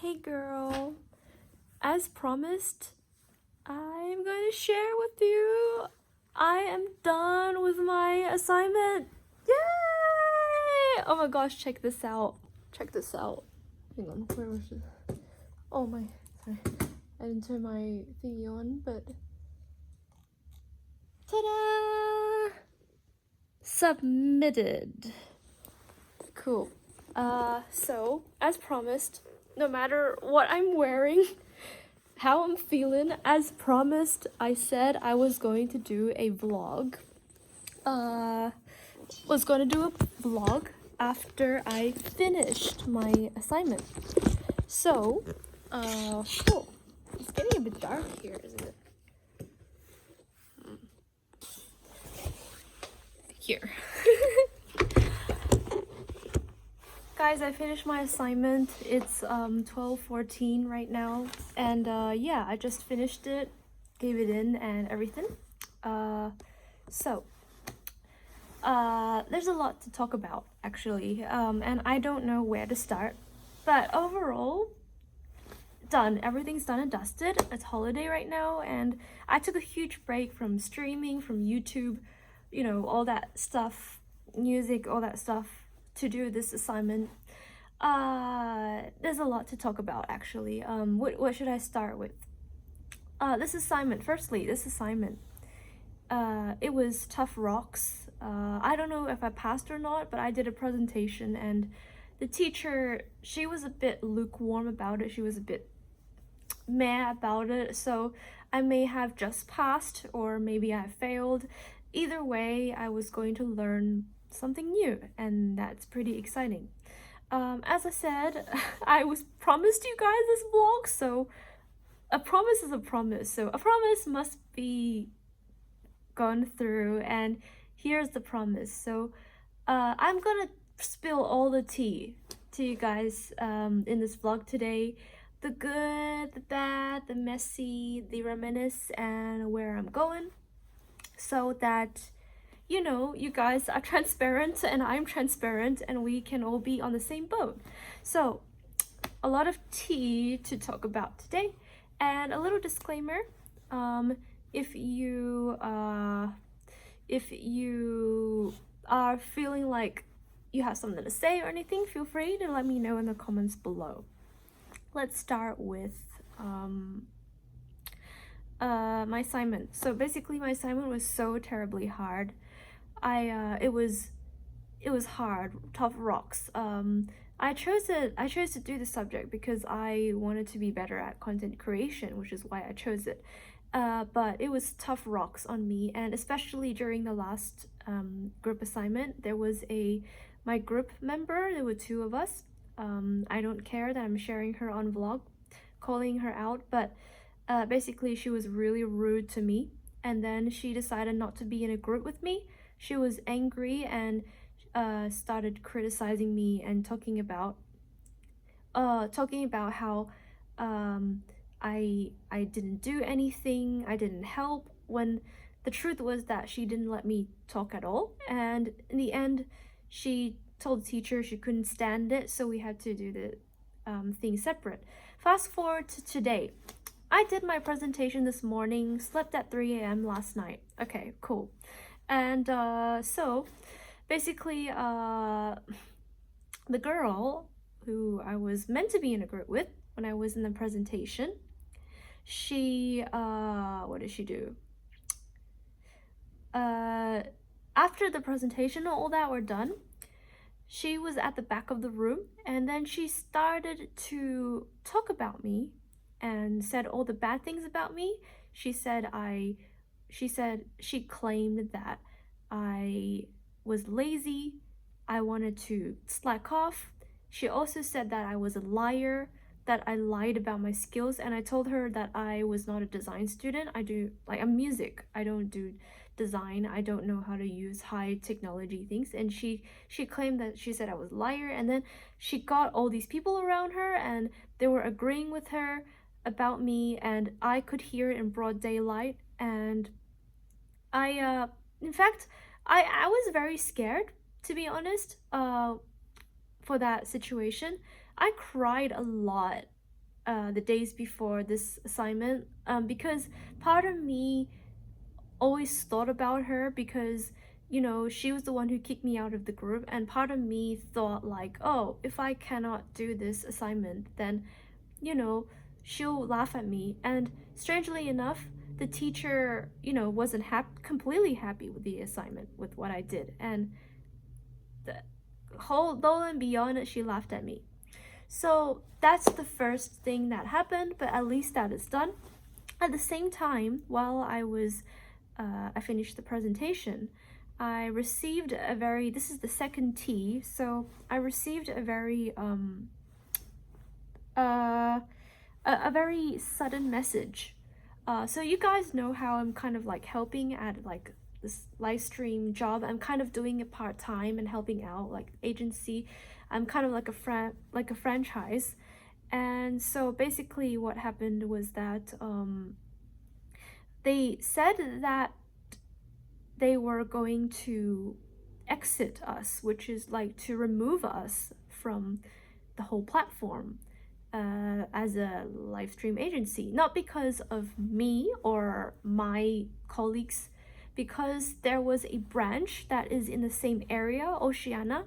Hey girl, as promised, I'm going to share with you. I am done with my assignment. Yay! Oh my gosh, check this out. Check this out. Hang on, where was it? Oh my, sorry. I didn't turn my thingy on, but. Ta-da! Submitted. Cool. So, as promised, no matter what I'm wearing, how I'm feeling, as promised, I said I was going to do a vlog. Was going to do a vlog after I finished my assignment. So, cool. It's getting a bit dark here, isn't it? Here. Guys, I finished my assignment. It's 12:14 right now, and yeah, I just finished it, gave it in and everything. So there's a lot to talk about actually, and I don't know where to start, but overall, done. Everything's done and dusted. It's holiday right now, and I took a huge break from streaming, from YouTube, you know, all that stuff, music, all that stuff, to do this assignment. There's a lot to talk about actually. What should I start with? This assignment. Firstly, this assignment. It was tough rocks. I don't know if I passed or not, but I did a presentation, and the teacher, she was a bit lukewarm about it. She was a bit meh about it, so I may have just passed or maybe I failed. Either way, I was going to learn something new, and that's pretty exciting. As I said, I was promised you guys this vlog, so a promise is a promise, so a promise must be gone through, and here's the promise. So I'm gonna spill all the tea to you guys in this vlog today. The good, the bad, the messy, the reminisce, and where I'm going, so that you know you guys are transparent and I'm transparent and we can all be on the same boat. So a lot of tea to talk about today, and a little disclaimer. If you are feeling like you have something to say or anything, feel free to let me know in the comments below. Let's start with my assignment. So basically my assignment was so terribly hard. It was hard, tough rocks. I chose to do the subject because I wanted to be better at content creation, which is why I chose it. But it was tough rocks on me, and especially during the last group assignment, there was my group member. There were two of us. I don't care that I'm sharing her on vlog, calling her out, but basically she was really rude to me, and then she decided not to be in a group with me. She was angry and started criticizing me and talking about how I didn't do anything, I didn't help, when the truth was that she didn't let me talk at all. And in the end, she told the teacher she couldn't stand it, so we had to do the thing separate. Fast forward to today. I did my presentation this morning, slept at 3 a.m. last night. Okay, cool. And so basically the girl who I was meant to be in a group with when I was in the presentation, she what did she do? After the presentation and all that were done, she was at the back of the room, and then she started to talk about me and said all the bad things about me. She claimed that I was lazy, I wanted to slack off. She also said that I was a liar, that I lied about my skills, and I told her that I was not a design student. I'm music. I don't do design. I don't know how to use high technology things. And she claimed that she said I was a liar, and then she got all these people around her and they were agreeing with her about me, and I could hear it in broad daylight. And in fact, I was very scared, to be honest, for that situation. I cried a lot the days before this assignment, because part of me always thought about her because she was the one who kicked me out of the group, and part of me thought like, oh, if I cannot do this assignment, then you know she'll laugh at me. And strangely enough, the teacher wasn't completely happy with the assignment, with what I did, and the whole though and beyond it, she laughed at me. So that's the first thing that happened, but at least that is done. At the same time, while I finished the presentation, I received this is the second T, so I received a very sudden message. So you guys know how I'm kind of like helping at like this live stream job. I'm kind of doing it part-time and helping out like agency. I'm kind of like a franchise. And so basically what happened was that they said that they were going to exit us, which is like to remove us from the whole platform as a live stream agency. Not because of me or my colleagues, because there was a branch that is in the same area, Oceania,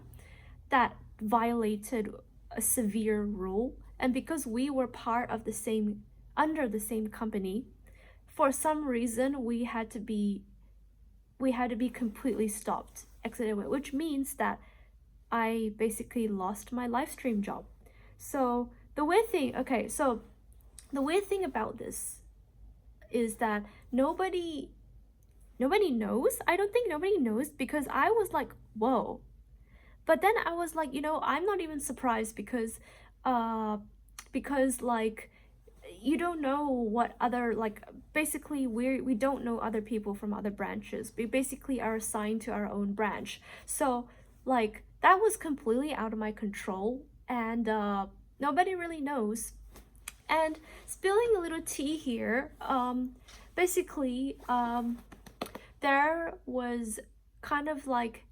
that violated a severe rule. And because we were part of under the same company, for some reason we had to be completely stopped, exited away, which means that I basically lost my live stream job. So the weird thing about this is that nobody knows. I don't think nobody knows, because I was like, whoa. But then I was like, I'm not even surprised, because like you don't know what other, like, basically we don't know other people from other branches. We basically are assigned to our own branch. So like that was completely out of my control, and nobody really knows. And spilling a little tea here, basically there was kind of like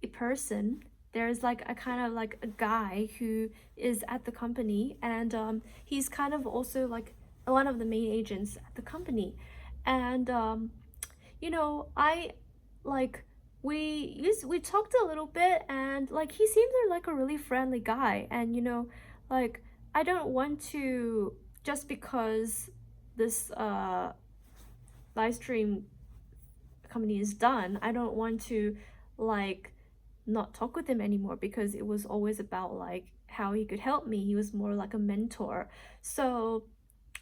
a person, there's like a kind of like a guy who is at the company, and he's kind of also like one of the main agents at the company. And I like we talked a little bit, and like he seemed like a really friendly guy. And like I don't want to, just because this live stream company is done, I don't want to like not talk with him anymore, because it was always about like how he could help me. He was more like a mentor. So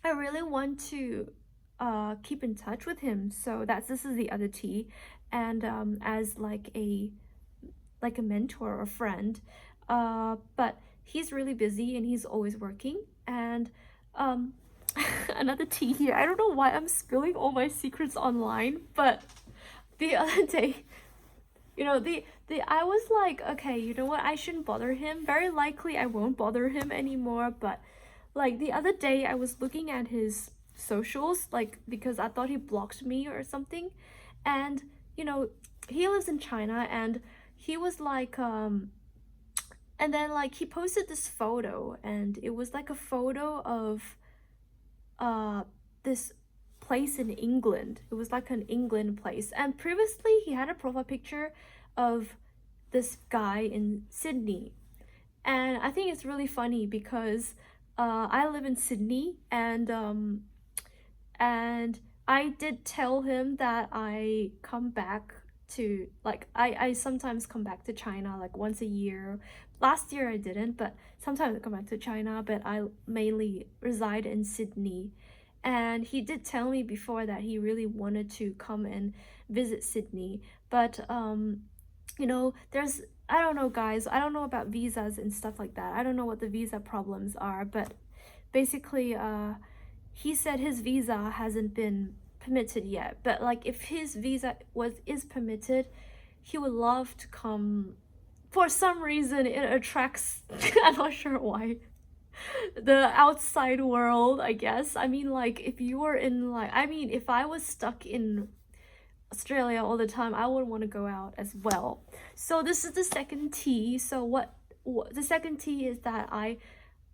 I really want to keep in touch with him. So this is the other T. And as like a mentor or friend, but he's really busy and he's always working. And another T here, I don't know why I'm spilling all my secrets online, but the other day, I was like, okay, you know what, I shouldn't bother him. Very likely I won't bother him anymore. But like the other day I was looking at his socials, like, because I thought he blocked me or something. And he lives in China, and he was like and then like he posted this photo, and it was like a photo of this place in England. It was like an England place. And previously he had a profile picture of this guy in Sydney. And I think it's really funny because I live in Sydney, and I did tell him that I come back to, like, I sometimes come back to China like once a year. Last year I didn't, but sometimes I come back to China, but I mainly reside in Sydney. And he did tell me before that he really wanted to come and visit Sydney. But there's, I don't know, guys, I don't know about visas and stuff like that. I don't know what the visa problems are, but basically he said his visa hasn't been permitted yet. But like if his visa is permitted, he would love to come. For some reason it attracts I'm not sure why, the outside world, I guess. I mean, like, if you were in like, I mean, if I was stuck in Australia all the time, I wouldn't want to go out as well. So this is the second T. So what the second T is that I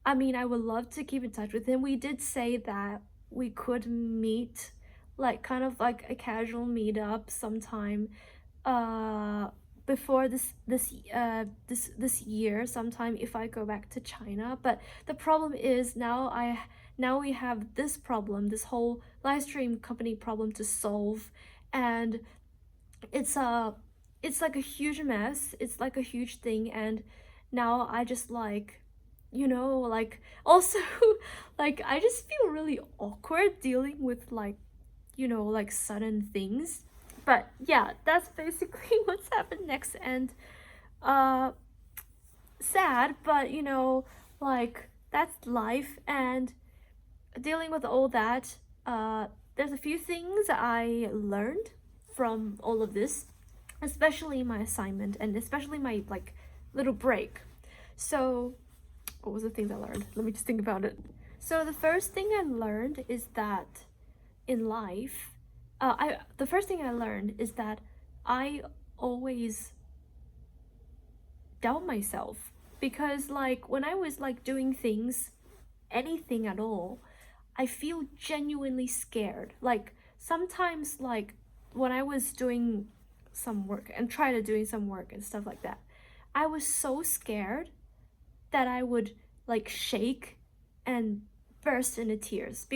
I mean, I would love to keep in touch with him. We did say that we could meet, like kind of like a casual meetup sometime uh before this year sometime if I go back to China. But the problem is now we have this problem, this whole live stream company problem to solve, and it's a it's like a huge mess. It's like a huge thing, and now I just like, like also like I just feel really awkward dealing with like, like sudden things. But yeah, that's basically what's happened next. And uh sad, but like that's life. And dealing with all that, there's a few things I learned from all of this, especially my assignment and especially my like little break. So what was the things I learned? Let me just think about it. So the first thing I learned is that in life, I the first thing I learned is that I always doubt myself, because like when I was like doing things, anything at all, I feel genuinely scared. Like sometimes, like when I was doing some work and try to doing some work and stuff like that, I was so scared that I would like shake and burst into tears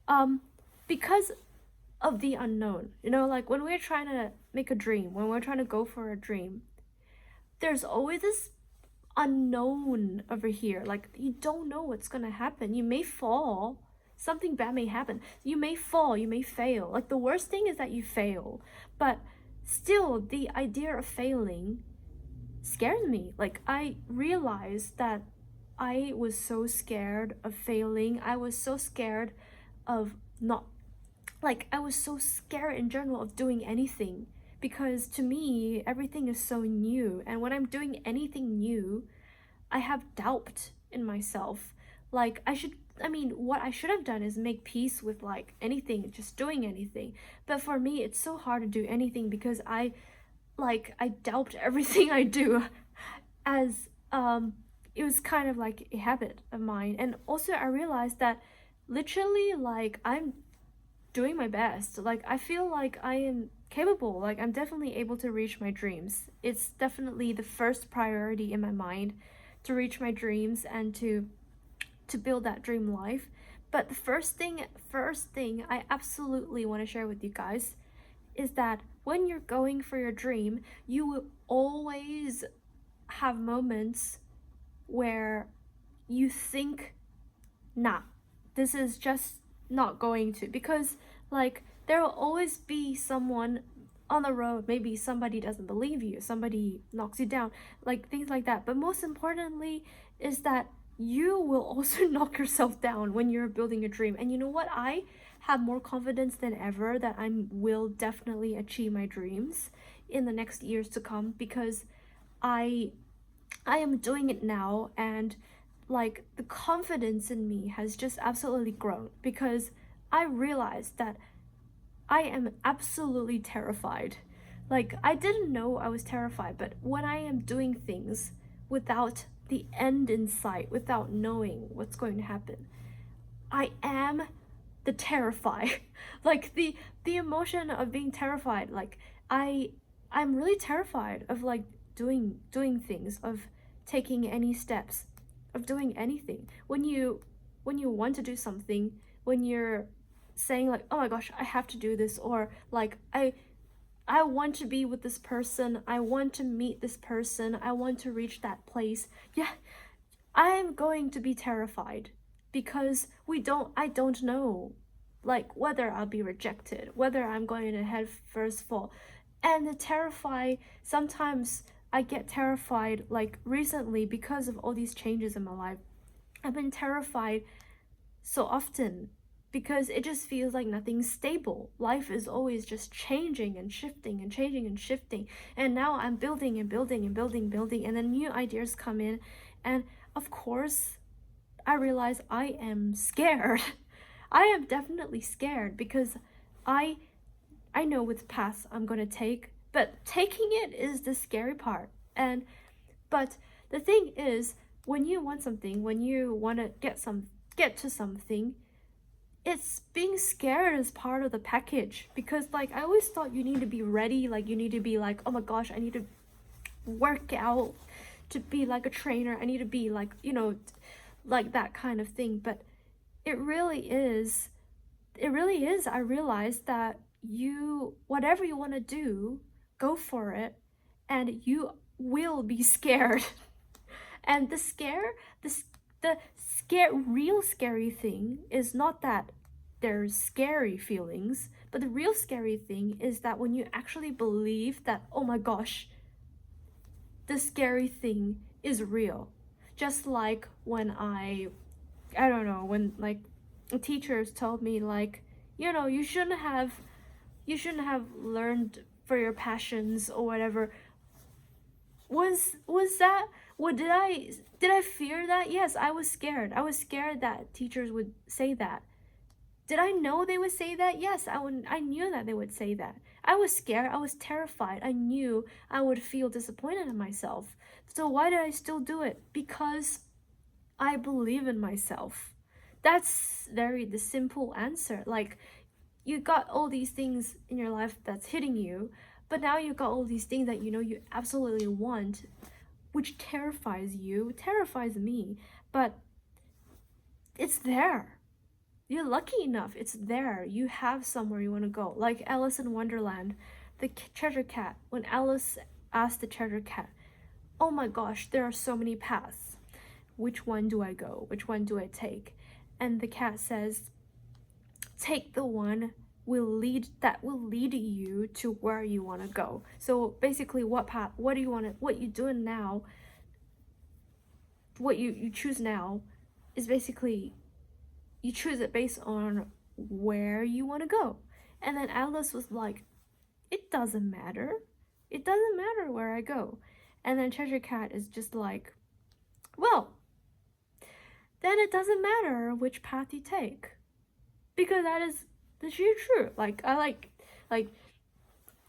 um because of the unknown. Like when we're trying to make a dream, when we're trying to go for a dream, there's always this unknown over here. Like you don't know what's gonna happen. You may fall. Something bad may happen. You may fall, you may fail. Like the worst thing is that you fail. But still, the idea of failing scares me. Like I realized that I was so scared of failing. I was so scared of not, like I was so scared in general of doing anything, because to me everything is so new, and when I'm doing anything new, I have doubt in myself. Like what I should have done is make peace with like anything, just doing anything. But for me, it's so hard to do anything because I doubt everything I do, as it was kind of like a habit of mine. And also I realized that literally like I'm doing my best. Like I feel like I am capable. Like I'm definitely able to reach my dreams. It's definitely the first priority in my mind to reach my dreams and to build that dream life. But the first thing I absolutely want to share with you guys is that when you're going for your dream, you will always have moments where you think, nah, this is just not going to, because like there will always be someone on the road. Maybe somebody doesn't believe you, somebody knocks you down, like things like that. But most importantly is that you will also knock yourself down when you're building a dream. And you know what, I have more confidence than ever that I will definitely achieve my dreams in the next years to come, because I I am doing it now, and like the confidence in me has just absolutely grown, because I realized that I am absolutely terrified. Like I didn't know I was terrified, but when I am doing things without the end in sight, without knowing what's going to happen, I am the terrified. Like the emotion of being terrified. Like I'm really terrified of like doing things, of taking any steps, of doing anything. When you want to do something, when you're saying like, oh my gosh, I have to do this, or like I want to be with this person, I want to meet this person, I want to reach that place. Yeah, I am going to be terrified, because I don't know like whether I'll be rejected, whether I'm going to head first fall. And the terrify sometimes I get terrified, like recently, because of all these changes in my life. I've been terrified so often because it just feels like nothing's stable. Life is always just changing and shifting and changing and shifting. And now I'm building and building and building, and then new ideas come in. And of course, I realize I am scared. I am definitely scared, because I I know which path I'm gonna take, but taking it is the scary part. And but the thing is, when you want something, when you want to get to something, it's being scared is part of the package. Because like I always thought you need to be ready, like you need to be like, oh my gosh, I need to work out to be like a trainer, I need to be like, like that kind of thing. But it really is, I realized that you, whatever you want to do, go for it, and you will be scared. And the real scary thing is not that there's scary feelings, but the real scary thing is that when you actually believe that, oh my gosh, the scary thing is real. Just like when I don't know, when like teachers told me like, you shouldn't have learned for your passions or whatever. Was that what did I fear that? Yes, I was scared. I was scared that teachers would say that. Did I know they would say that? Yes, I knew that they would say that. I was scared. I was terrified. I knew I would feel disappointed in myself. So why did I still do it? Because I believe in myself. That's very the simple answer. Like, you got all these things in your life that's hitting you, but now you got all these things that you absolutely want, which terrifies you, terrifies me, but it's there. You're lucky enough, it's there. You have somewhere you want to go. Like Alice in Wonderland, the treasure cat. When Alice asked the treasure cat, oh my gosh, there are so many paths. Which one do I go? Which one do I take? And the cat says, take the one that will lead you to where you want to go. So basically, what you doing now, what you choose now is basically you choose it based on where you want to go. And then Alice was like, it doesn't matter. It doesn't matter where I go. And then Treasure Cat is just like, well, then it doesn't matter which path you take. Because that is the true. Like, like,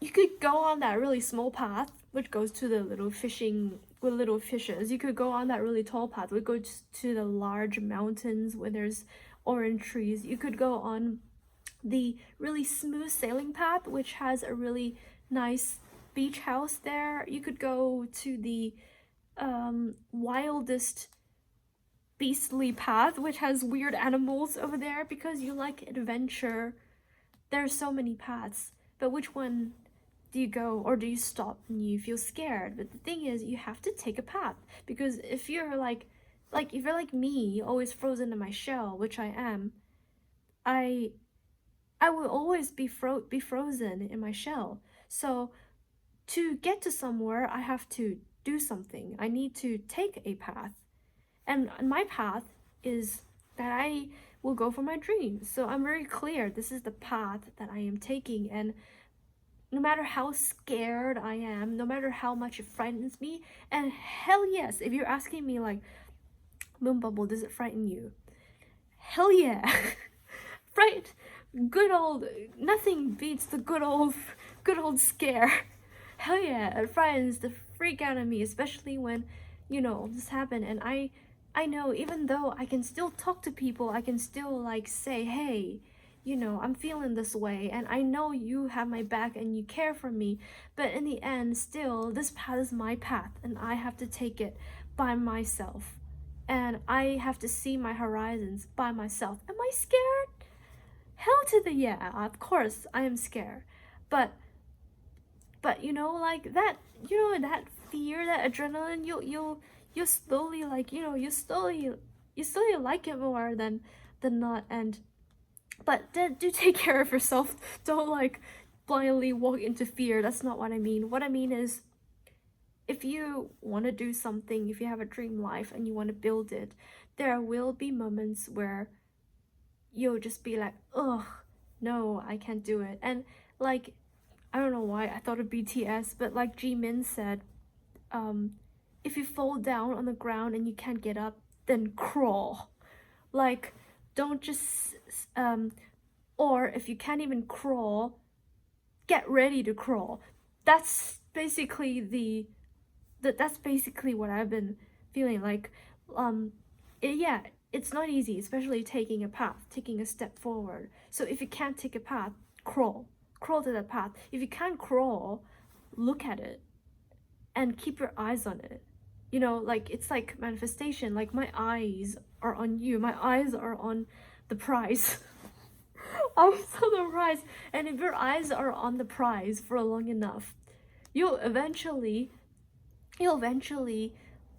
you could go on that really small path, which goes to the little fishing with little fishes. You could go on that really tall path, which goes to the large mountains where there's orange trees. You could go on the really smooth sailing path, which has a really nice beach house there. You could go to the wildest beastly path, which has weird animals over there because you like adventure. There's so many paths, but which one do you go, or do you stop and you feel scared? But the thing is, you have to take a path, because if you're like if you're like me, always frozen in my shell, which I am, I will always be frozen in my shell. So to get to somewhere, I have to do something. I need to take a path. And my path is that I will go for my dreams. So I'm very clear, this is the path that I am taking. And no matter how scared I am, no matter how much it frightens me, and hell yes, if you're asking me like, Moon Bubble, does it frighten you? Hell yeah. Fright, good old, nothing beats the good old scare. Hell yeah, it frightens the freak out of me, especially when, this happened. And I know, even though I can still talk to people, I can still like say, hey, I'm feeling this way, and I know you have my back and you care for me, but in the end, still, this path is my path, and I have to take it by myself. And I have to see my horizons by myself. Am I scared? Hell to the yeah, of course I am scared. But like that, that fear, that adrenaline, you slowly like, you slowly like it more than not. And but do take care of yourself. Don't like blindly walk into fear. That's not what I mean. What I mean is, if you want to do something, if you have a dream life and you want to build it, there will be moments where you'll just be like, ugh, no, I can't do it. And like, I don't know why I thought of BTS, but like Jimin said, if you fall down on the ground and you can't get up, then crawl. Like, don't just or if you can't even crawl, get ready to crawl. That's basically that's basically what I've been feeling like. Yeah, it's not easy, especially taking a path, taking a step forward. So if you can't take a path, crawl to that path. If you can't crawl, look at it and keep your eyes on it. You know, like it's like manifestation. Like my eyes are on you, my eyes are on the prize. Eyes on the prize. And if your eyes are on the prize for long enough, you'll eventually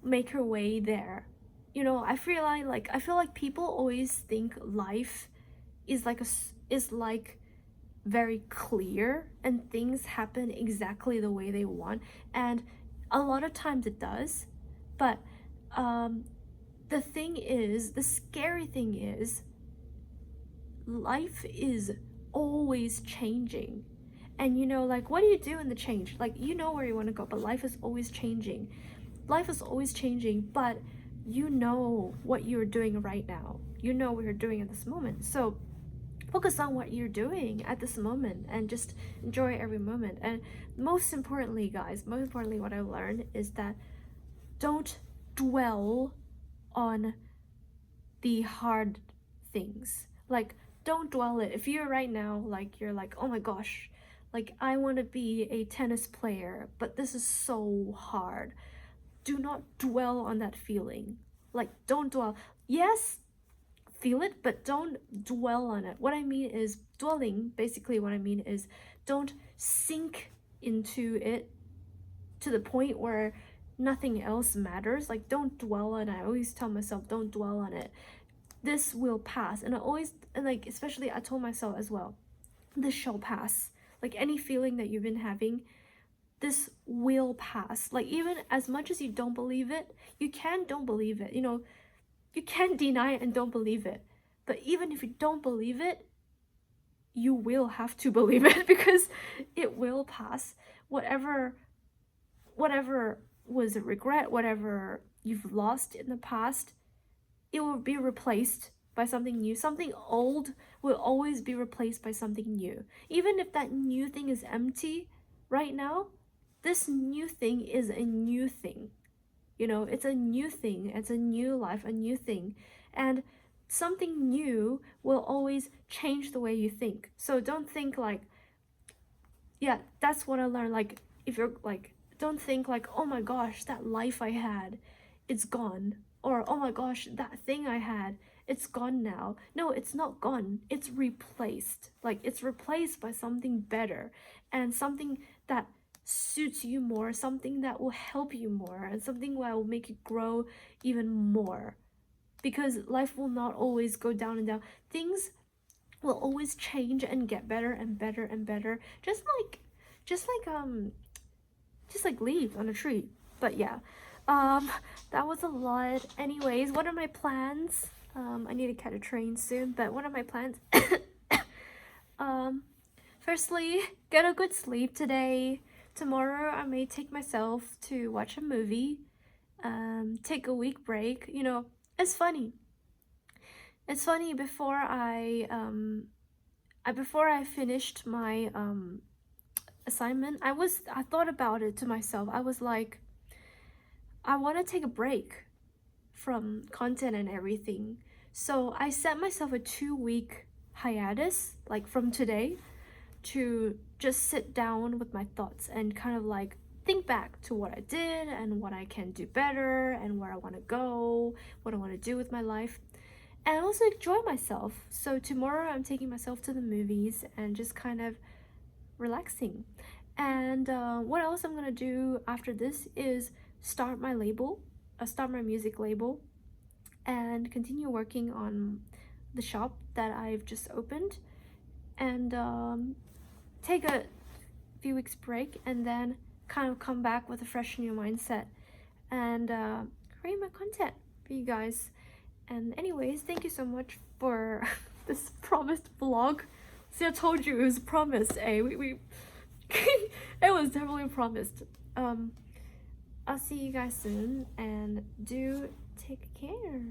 make your way there. You know, I feel like people always think life is like very clear and things happen exactly the way they want, and a lot of times it does, but the scary thing is life is always changing. And you know, like, what do you do in the change? Like, you know where you want to go, but life is always changing. Life is always changing, but you know what you're doing right now. You know what you're doing at this moment. So focus on what you're doing at this moment and just enjoy every moment. And most importantly, guys, what I learned is that don't dwell on the hard things. Like, don't dwell it. If you're right now, like, you're like, oh my gosh, like, I want to be a tennis player, but this is so hard. Do not dwell on that feeling. Like, don't dwell. Yes, feel it, but don't dwell on it. What I mean is dwelling, basically what I mean is don't sink into it to the point where nothing else matters. Like, don't dwell on it. I always tell myself, don't dwell on it. This will pass. And I always, and like, especially I told myself as well, this shall pass. Like, any feeling that you've been having, this will pass. Like, even as much as you don't believe it, you can don't believe it. You know, you can't deny it and don't believe it. But even if you don't believe it, you will have to believe it because it will pass. Whatever was a regret, whatever you've lost in the past, it will be replaced by something new. Something old will always be replaced by something new. Even if that new thing is empty right now, this new thing is a new thing. You know, it's a new thing, it's a new life, a new thing. And something new will always change the way you think. So don't think like, yeah, that's what I learned. Like, if you're like, don't think like, oh my gosh, that life I had, it's gone. Or, oh my gosh, that thing I had, it's gone now. No, it's not gone. It's replaced. Like, it's replaced by something better and something that suits you more, something that will help you more, and something that will make you grow even more. Because life will not always go down and down. Things will always change and get better and better and better. Just like leaves on a tree. But yeah. That was a lot. Anyways, what are my plans? I need to catch a train soon, but what are my plans? Firstly, get a good sleep today. Tomorrow I may take myself to watch a movie. Take a week break. You know, it's funny. It's funny, before I finished my assignment, I thought about it to myself. I was like, I want to take a break from content and everything. So I set myself a 2-week hiatus, like from today, to just sit down with my thoughts and kind of like think back to what I did and what I can do better and where I want to go, what I want to do with my life, and also enjoy myself. So tomorrow I'm taking myself to the movies and just kind of relaxing. And what else I'm gonna do after this is start my music label, and continue working on the shop that I've just opened, and take a few weeks break, and then kind of come back with a fresh new mindset and create my content for you guys. And anyways, thank you so much for this promised vlog. See, I told you it was promised. We it was definitely promised. I'll see you guys soon, and do take care.